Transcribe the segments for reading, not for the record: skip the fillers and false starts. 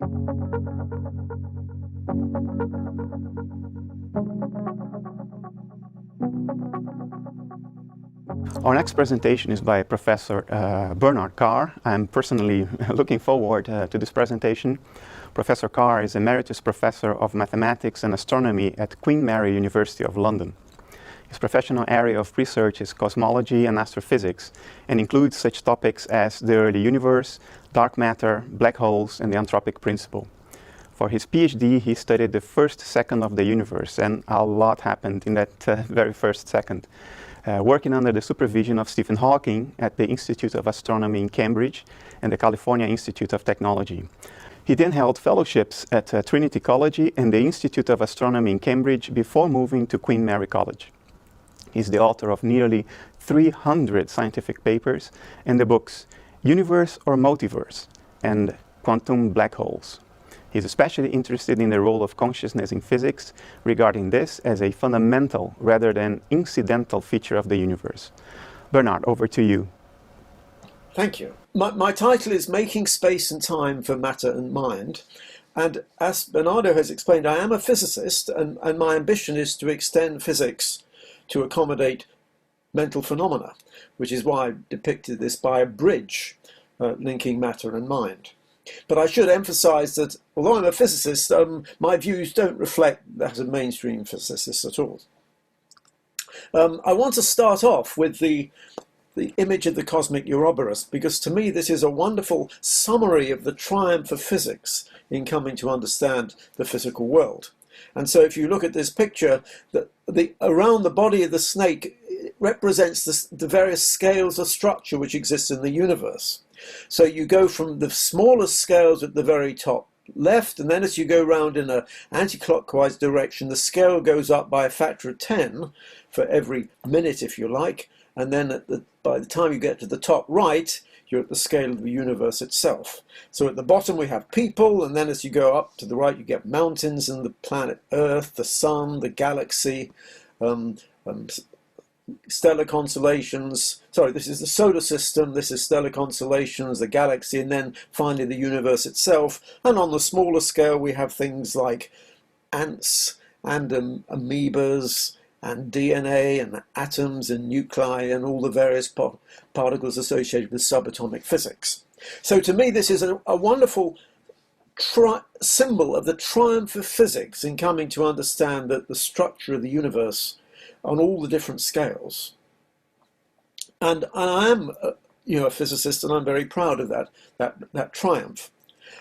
Our next presentation is by Professor Bernard Carr. I'm personally looking forward to this presentation. Professor Carr is Emeritus Professor of Mathematics and Astronomy at Queen Mary University of London. His professional area of research is cosmology and astrophysics and includes such topics as the early universe, dark matter, black holes, and the anthropic principle. For his PhD, he studied the first second of the universe, and a lot happened in that very first second. Working under the supervision of Stephen Hawking at the Institute of Astronomy in Cambridge and the California Institute of Technology. He then held fellowships at Trinity College and the Institute of Astronomy in Cambridge before moving to Queen Mary College. He's the author of nearly 300 scientific papers and the books Universe or Multiverse and Quantum Black Holes. He's especially interested in the role of consciousness in physics, regarding this as a fundamental rather than incidental feature of the universe. Bernard, over to you. Thank you. My title is Making Space and Time for Matter and Mind. And as Bernardo has explained, I am a physicist, and my ambition is to extend physics to accommodate mental phenomena, which is why I depicted this by a bridge linking matter and mind. But I should emphasize that although I'm a physicist, my views don't reflect that of mainstream physicists at all. I want to start off with the image of the cosmic Ouroboros, because to me this is a wonderful summary of the triumph of physics in coming to understand the physical world. And so if you look at this picture, around the body of the snake represents the various scales of structure which exist in the universe. So you go from the smallest scales at the very top left, and then as you go round in an anti-clockwise direction, the scale goes up by a factor of 10 for every minute, if you like, and then by the time you get to the top right, you're at the scale of the universe itself. So at the bottom we have people, and then as you go up to the right you get mountains and the planet Earth, the sun, the galaxy, stellar constellations. Sorry, this is the solar system, this is stellar constellations, the galaxy, and then finally the universe itself. And on the smaller scale we have things like ants and amoebas and DNA and atoms and nuclei and all the various particles associated with subatomic physics. So to me this is a wonderful symbol of the triumph of physics in coming to understand that the structure of the universe on all the different scales. And I am a physicist, and I'm very proud of that triumph.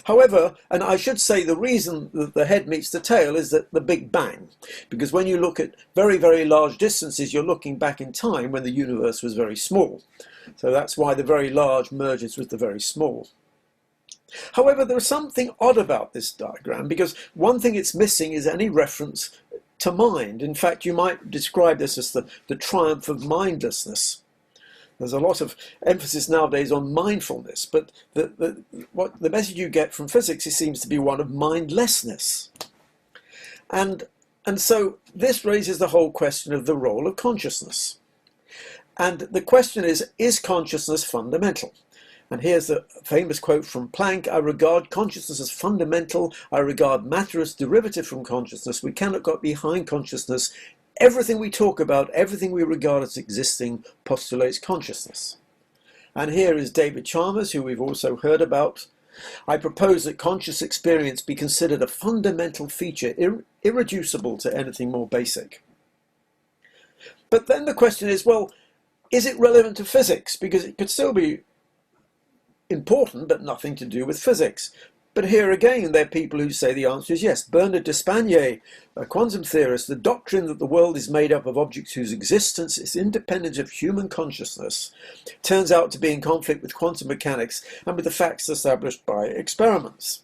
However, and I should say the reason that the head meets the tail is that the Big Bang, because when you look at very, very large distances, you're looking back in time when the universe was very small. So that's why the very large merges with the very small. However, there is something odd about this diagram, because one thing it's missing is any reference to mind. In fact, you might describe this as the triumph of mindlessness. There's a lot of emphasis nowadays on mindfulness, but the message you get from physics, it seems to be one of mindlessness. And so this raises the whole question of the role of consciousness. And the question is consciousness fundamental? And here's the famous quote from Planck: "I regard consciousness as fundamental. I regard matter as derivative from consciousness. We cannot get behind consciousness. Everything we talk about, everything we regard as existing, postulates consciousness." And here is David Chalmers, who we've also heard about. "I propose that conscious experience be considered a fundamental feature, irreducible to anything more basic." But then the question is, well, is it relevant to physics? Because it could still be important, but nothing to do with physics. But here again, there are people who say the answer is yes. Bernard d'Espagnier, a quantum theorist, the doctrine that the world is made up of objects whose existence is independent of human consciousness turns out to be in conflict with quantum mechanics and with the facts established by experiments.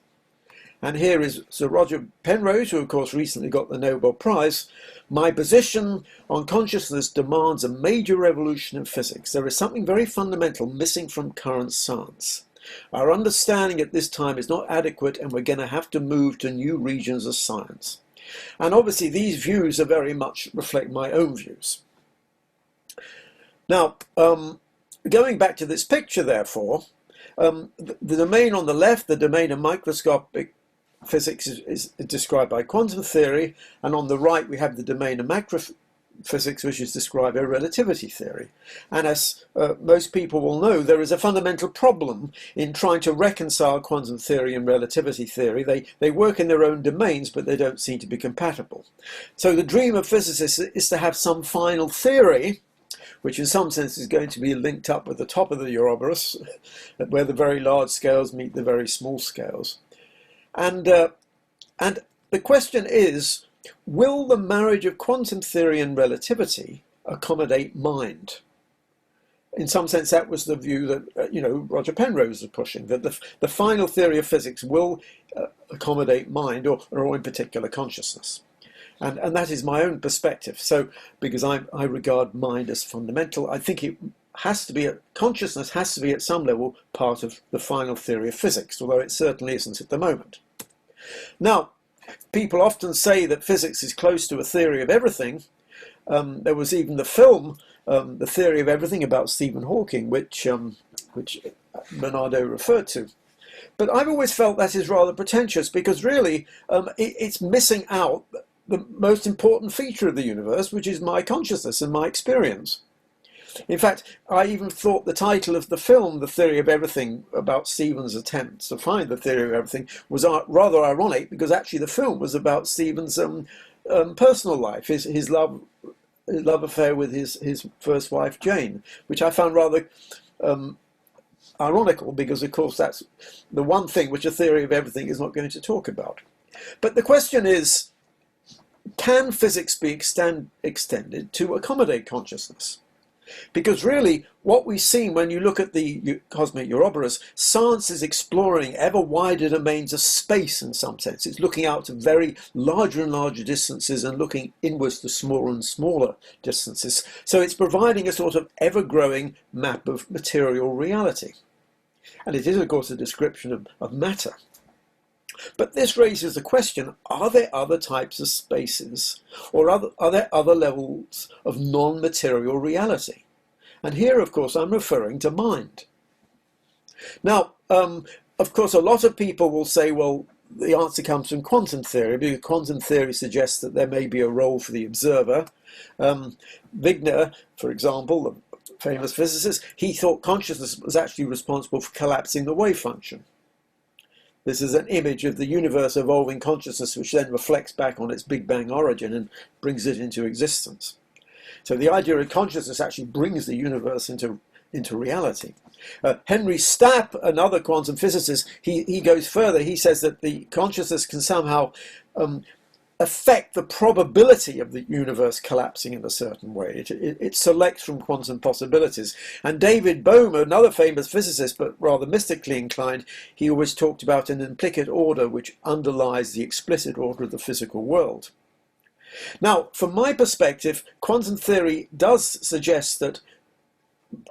And here is Sir Roger Penrose, who of course recently got the Nobel Prize. "My position on consciousness demands a major revolution in physics. There is something very fundamental missing from current science. Our understanding at this time is not adequate, and we're going to have to move to new regions of science." And obviously these views are very much reflect my own views. Now, going back to this picture, therefore, the domain on the left, the domain of microscopic physics is described by quantum theory, and on the right we have the domain of macrophysics, which is described by relativity theory. And as most people will know, there is a fundamental problem in trying to reconcile quantum theory and relativity theory. They work in their own domains, but they don't seem to be compatible. So the dream of physicists is to have some final theory, which in some sense is going to be linked up with the top of the Ouroboros, where the very large scales meet the very small scales. And the question is, will the marriage of quantum theory and relativity accommodate mind? In some sense, that was the view that Roger Penrose was pushing, that the final theory of physics will accommodate mind, or in particular consciousness. And that is my own perspective. So, because I regard mind as fundamental, I think it has to be, consciousness has to be at some level part of the final theory of physics, although it certainly isn't at the moment. Now, people often say that physics is close to a theory of everything. There was even the film, The Theory of Everything, about Stephen Hawking, which Bernardo referred to. But I've always felt that is rather pretentious, because really it's missing out the most important feature of the universe, which is my consciousness and my experience. In fact, I even thought the title of the film, The Theory of Everything, about Stephen's attempts to find the theory of everything, was rather ironic, because actually the film was about Stephen's personal life, his love affair with his first wife, Jane, which I found rather ironical, because of course that's the one thing which a theory of everything is not going to talk about. But the question is, can physics be extended to accommodate consciousness? Because really, what we've seen when you look at the cosmic Ouroboros, science is exploring ever wider domains of space in some sense. It's looking out to very larger and larger distances and looking inwards to smaller and smaller distances. So it's providing a sort of ever-growing map of material reality. And it is, of course, a description of matter. But this raises the question, are there other types of spaces, or are there other levels of non-material reality? And here, of course, I'm referring to mind. Now, of course, a lot of people will say, well, the answer comes from quantum theory, because quantum theory suggests that there may be a role for the observer. Wigner, for example, the famous physicist, he thought consciousness was actually responsible for collapsing the wave function. This is an image of the universe evolving consciousness, which then reflects back on its Big Bang origin and brings it into existence. So the idea of consciousness actually brings the universe into reality. Henry Stapp, another quantum physicist, he goes further. He says that the consciousness can somehow affect the probability of the universe collapsing in a certain way. It selects from quantum possibilities. And David Bohm, another famous physicist, but rather mystically inclined, he always talked about an implicit order which underlies the explicit order of the physical world. Now, from my perspective, quantum theory does suggest that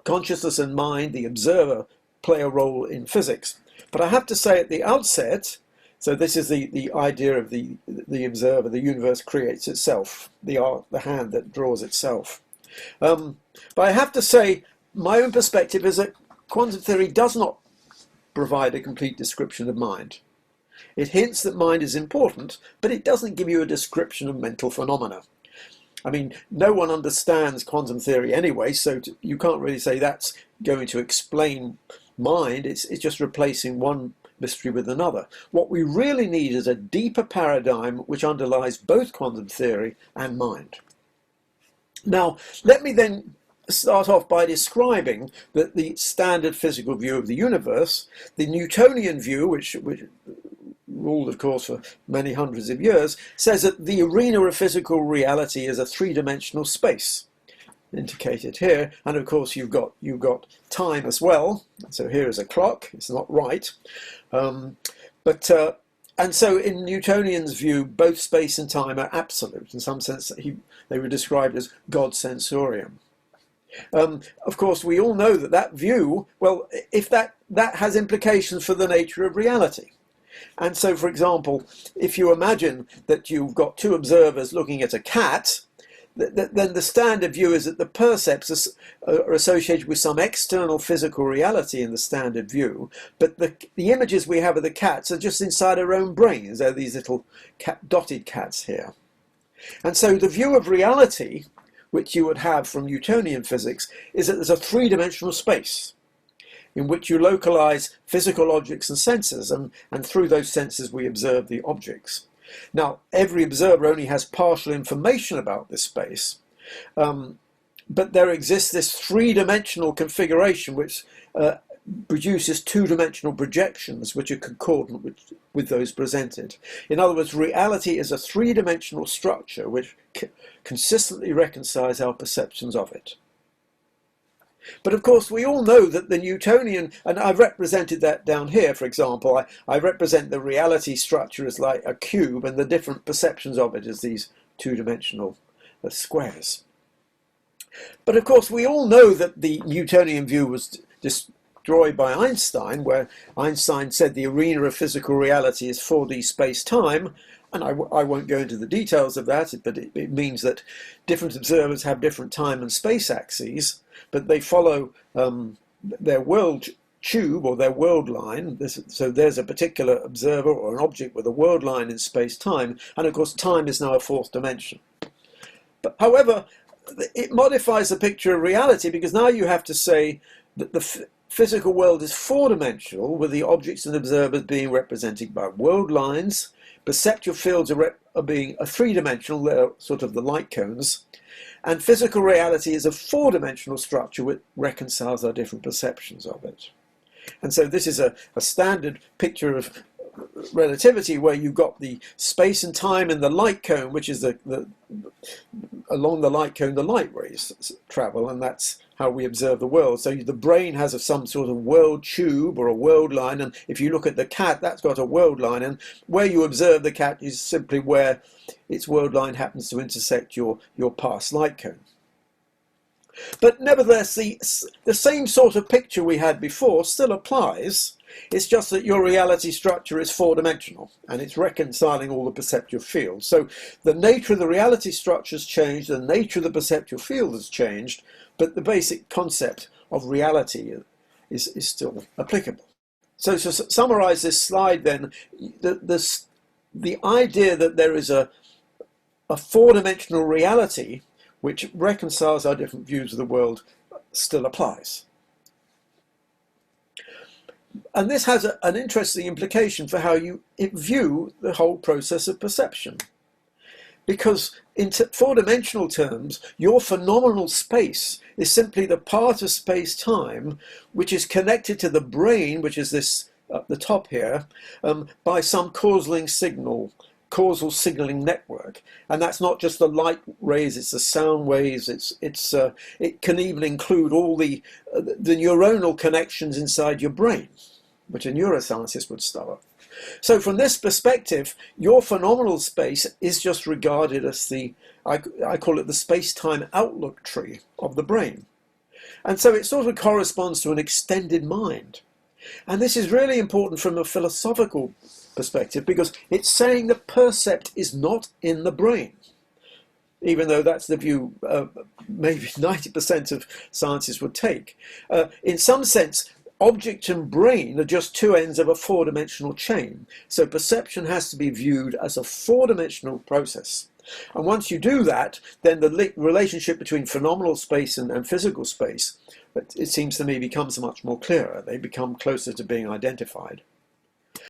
consciousness and mind, the observer, play a role in physics. But I have to say at the outset, so this is the idea of the observer, the universe creates itself, the hand that draws itself. But I have to say, my own perspective is that quantum theory does not provide a complete description of mind. It hints that mind is important, but it doesn't give you a description of mental phenomena. I mean, no one understands quantum theory anyway, so you can't really say that's going to explain mind. It's just replacing one mystery with another. What we really need is a deeper paradigm which underlies both quantum theory and mind. Now, let me then start off by describing the standard physical view of the universe. The Newtonian view, which ruled, of course, for many hundreds of years, says that the arena of physical reality is a three-dimensional space, indicated here, and of course you've got time as well. So here is a clock. It's not right, and so in Newtonian's view, both space and time are absolute. In some sense, they were described as God sensorium. Of course, we all know that view, well, if that has implications for the nature of reality. And so, for example, if you imagine that you've got two observers looking at a cat, then the standard view is that the percepts are associated with some external physical reality in the standard view, but the images we have of the cats are just inside our own brains. They're these little dotted cats here. And so the view of reality, which you would have from Newtonian physics, is that there's a three-dimensional space in which you localize physical objects and senses, and through those senses we observe the objects. Now, every observer only has partial information about this space, but there exists this three-dimensional configuration which produces two-dimensional projections which are concordant with those presented. In other words, reality is a three-dimensional structure which consistently reconciles our perceptions of it. But of course, we all know that the Newtonian, and I've represented that down here, for example, I represent the reality structure as like a cube and the different perceptions of it as these two-dimensional squares. But of course, we all know that the Newtonian view was destroyed by Einstein, where Einstein said the arena of physical reality is 4D space-time. And I won't go into the details of that, but it means that different observers have different time and space axes, but they follow their world tube or their world line. So there's a particular observer or an object with a world line in space-time, and of course time is now a fourth dimension. But however, it modifies the picture of reality, because now you have to say that the physical world is four-dimensional, with the objects and observers being represented by world lines. Perceptual fields are being a three-dimensional, they're sort of the light cones, and physical reality is a four-dimensional structure which reconciles our different perceptions of it. And so this is a standard picture of relativity where you've got the space and time in the light cone, which is along the light cone the light rays travel, and that's how we observe the world. So the brain has some sort of world tube or a world line, and if you look at the cat, that's got a world line, and where you observe the cat is simply where its world line happens to intersect your past light cone. But nevertheless, the same sort of picture we had before still applies. It's just that your reality structure is four-dimensional, and it's reconciling all the perceptual fields. So the nature of the reality structure has changed, the nature of the perceptual field has changed, but the basic concept of reality is still applicable. So to summarize this slide then, the idea that there is a four-dimensional reality which reconciles our different views of the world still applies. And this has an interesting implication for how you view the whole process of perception. Because in four-dimensional terms, your phenomenal space is simply the part of space-time which is connected to the brain, which is this at the top here, by some causal signaling network. And that's not just the light rays, it's the sound waves, it can even include all the neuronal connections inside your brain, which a neuroscientist would study. So from this perspective, your phenomenal space is just regarded as I call it the space-time outlook tree of the brain. And so it sort of corresponds to an extended mind. And this is really important from a philosophical perspective, because it's saying the percept is not in the brain, even though that's the view maybe 90% of scientists would take. In some sense, object and brain are just two ends of a four-dimensional chain. So perception has to be viewed as a four-dimensional process. And once you do that, then the relationship between phenomenal space and physical space, it seems to me, becomes much more clearer. They become closer to being identified.